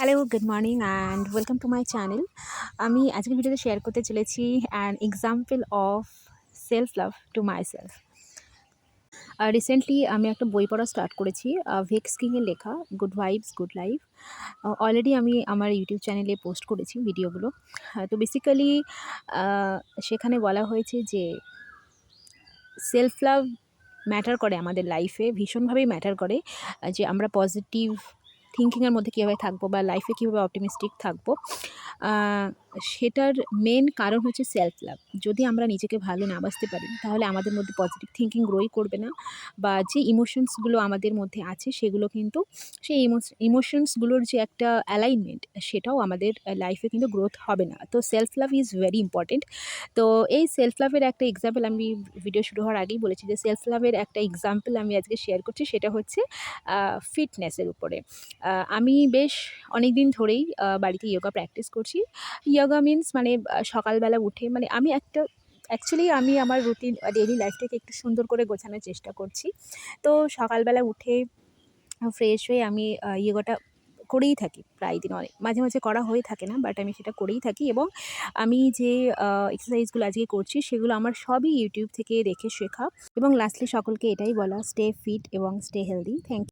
Hello, good morning and welcome to my channel. আমি আজকের ভিডিওতে শেয়ার করতে চলেছি an example of self love to my self. Recently আমি একটা বই পড়া স্টার্ট করেছি, ভেক্স কিংয়ের লেখা good vibes good life. Already আমি আমার ইউটিউব চ্যানেলে পোস্ট করেছি ভিডিওগুলো। তো বেসিক্যালি সেখানে বলা হয়েছে যে সেলফ লাভ ম্যাটার করে আমাদের লাইফে, ভীষণভাবেই ম্যাটার করে। যে আমরা পজিটিভ থিঙ্কিংয়ের মধ্যে কীভাবে থাকবো বা লাইফে কীভাবে অপটিমিস্টিক থাকবো, আহ, সেটার মেন কারণ হচ্ছে সেলফ লাভ। যদি আমরা নিজেকে ভালো না বাসতে পারি তাহলে আমাদের মধ্যে পজিটিভ থিঙ্কিং গ্রোই করবে না, বা যে ইমোশনসগুলো আমাদের মধ্যে আছে সেগুলো কিন্তু সেই ইমোশনসগুলোর যে একটা অ্যালাইনমেন্ট সেটাও আমাদের লাইফে কিন্তু গ্রোথ হবে না। তো self love is very important. তো এই সেলফ লাভের একটা এক্সাম্পল আমি ভিডিও শুরু হওয়ার আগেই বলেছি যে সেলফ লাভের একটা এক্সাম্পল আমি আজকে শেয়ার করছি, সেটা হচ্ছে ফিটনেসের উপরে। আমি বেশ অনেক দিন ধরেই বাড়িতে যোগা প্র্যাকটিস করছি। যোগা মিন্স মানে সকালবেলা উঠে, মানে আমি একটা অ্যাকচুয়ালি আমি আমার রুটিন ডেইলি লাইফটাকে একটু সুন্দর করে গোছানোর চেষ্টা করছি। তো সকালবেলা উঠে ফ্রেশ হয়ে আমি যোগাটা করেই থাকি প্রায় দিন। অনেক মাঝে মাঝে করা হয়ে থাকে না, বাট আমি সেটা করেই থাকি। এবং আমি যে এক্সারসাইজগুলো আজকে করছি সেগুলো আমার সবই ইউটিউব থেকে দেখে শেখা। এবং লাস্টলি সকলকে এটাই বলা, স্টে ফিট এবং স্টে হেলদি। থ্যাংক